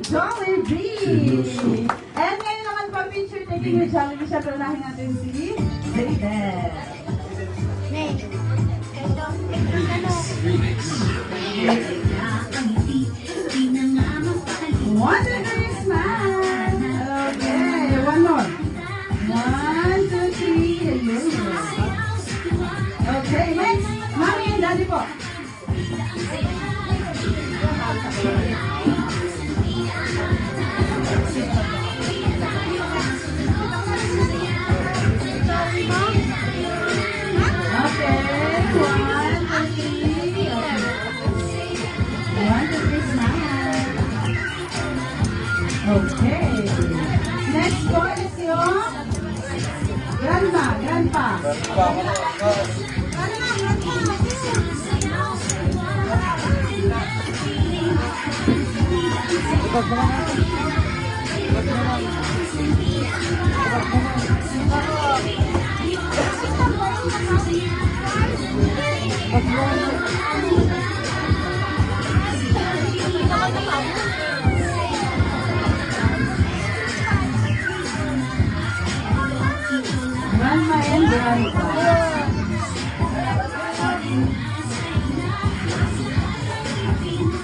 Jollibee! And ngayon naman pa picture taking with Jollibee. Siyempre unahin natin si Zayden. Wonder Girls man! Okay, one more. 1, 2, 3. Okay, next. Mommy and Daddy po. Okay. Next po is yung grandpa. Grandpa.